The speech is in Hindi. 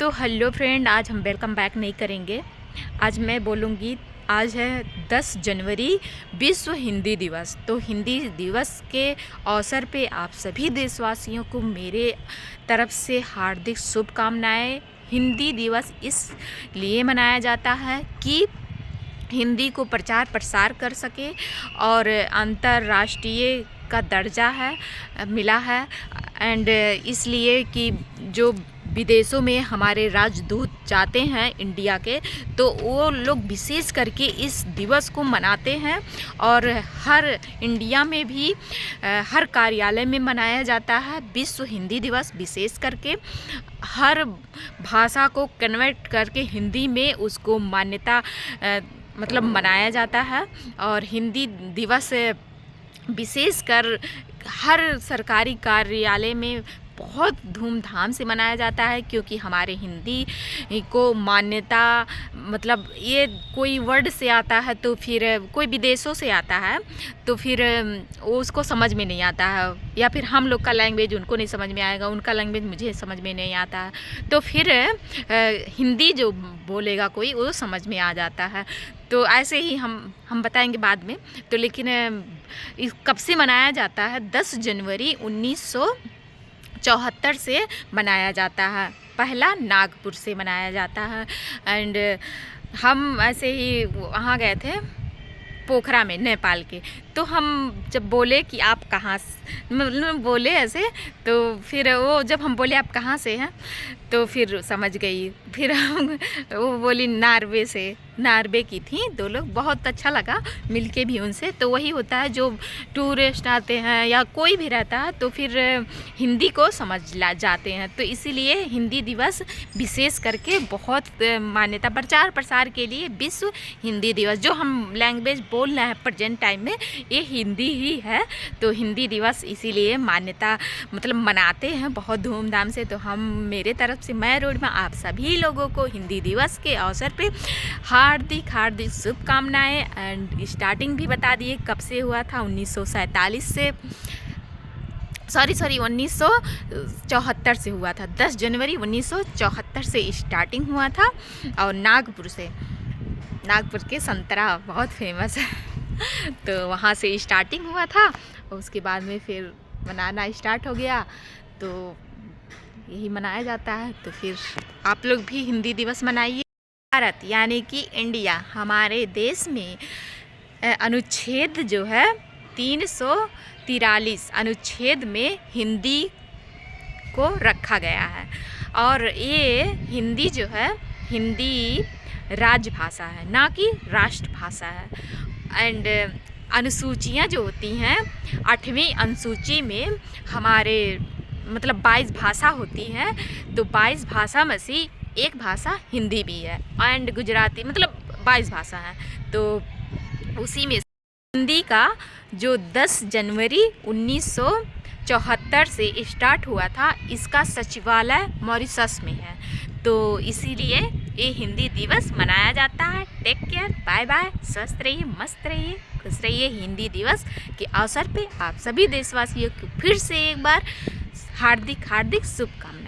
तो हेलो फ्रेंड, आज हम वेलकम बैक नहीं करेंगे। आज मैं बोलूँगी, आज है 10 जनवरी विश्व हिंदी दिवस। तो हिंदी दिवस के अवसर पे आप सभी देशवासियों को मेरे तरफ से हार्दिक शुभकामनाएं। हिंदी दिवस इसलिए मनाया जाता है कि हिंदी को प्रचार प्रसार कर सके और अंतर्राष्ट्रीय का दर्जा मिला है। एंड इसलिए कि जो विदेशों में हमारे राजदूत जाते हैं इंडिया के, तो वो लोग विशेष करके इस दिवस को मनाते हैं। और हर इंडिया में भी हर कार्यालय में मनाया जाता है विश्व हिंदी दिवस। विशेष करके हर भाषा को कन्वर्ट करके हिंदी में उसको मान्यता मतलब मनाया जाता है। और हिंदी दिवस विशेषकर हर सरकारी कार्यालय में बहुत धूमधाम से मनाया जाता है, क्योंकि हमारे हिंदी को मान्यता, मतलब ये कोई वर्ड से आता है तो फिर कोई विदेशों से आता है तो फिर उसको समझ में नहीं आता है, या फिर हम लोग का लैंग्वेज उनको नहीं समझ में आएगा, उनका लैंग्वेज मुझे समझ में नहीं आता है, तो फिर हिंदी जो बोलेगा कोई वो समझ में आ जाता है। तो ऐसे ही हम बताएंगे बाद में। तो लेकिन कब से मनाया जाता है? 10 जनवरी 1974 से मनाया जाता है। पहला नागपुर से मनाया जाता है। एंड हम ऐसे ही वहाँ गए थे पोखरा में, नेपाल के। तो हम जब बोले कि आप कहाँ मतलब बोले ऐसे, तो फिर वो जब हम बोले आप कहाँ से हैं, तो फिर समझ गई। फिर वो बोली नार्वे से, नार्वे की थी दो लोग। बहुत अच्छा लगा मिलके भी उनसे। तो वही होता है, जो टूरिस्ट आते हैं या कोई भी रहता है तो फिर हिंदी को समझ जाते हैं। तो इसीलिए हिंदी दिवस विशेष करके बहुत मान्यता, प्रचार प्रसार के लिए विश्व हिंदी दिवस, जो हम लैंग्वेज बोल रहे हैं प्रेजेंट टाइम में, ये हिंदी ही है। तो हिंदी दिवस इसीलिए मान्यता मतलब मनाते हैं बहुत धूमधाम से। तो हम मेरे तरफ से, मैं रोड में आप सभी लोगों को हिंदी दिवस के अवसर पे हार्दिक हार्दिक शुभकामनाएं। एंड स्टार्टिंग भी बता दिए कब से हुआ था। 1947 से, सॉरी 1974 से हुआ था। 10 जनवरी 1974 से स्टार्टिंग हुआ था। और नागपुर से, नागपुर के संतरा बहुत फेमस है तो वहाँ से स्टार्टिंग हुआ था। उसके बाद में फिर मनाना स्टार्ट हो गया, तो यही मनाया जाता है। तो फिर आप लोग भी हिंदी दिवस मनाइए। भारत यानी कि इंडिया, हमारे देश में अनुच्छेद जो है 343 अनुच्छेद में हिंदी को रखा गया है। और ये हिंदी जो है, हिंदी राजभाषा है, ना कि राष्ट्रभाषा है। एंड अनुसूचियाँ जो होती हैं, 8वीं अनुसूची में हमारे मतलब 22 भाषा होती हैं। तो 22 भाषा में से एक भाषा हिंदी भी है। एंड गुजराती, मतलब 22 भाषा है। तो उसी में हिंदी का जो 10 जनवरी 1974 से स्टार्ट हुआ था, इसका सचिवालय मॉरिशस में है। तो इसीलिए ये हिंदी दिवस मनाया जाता है। टेक केयर, बाय बाय, स्वस्थ रहिए, मस्त रहिए, खुश रहिए। हिंदी दिवस के अवसर पे आप सभी देशवासियों को फिर से एक बार हार्दिक हार्दिक शुभकामनाएं।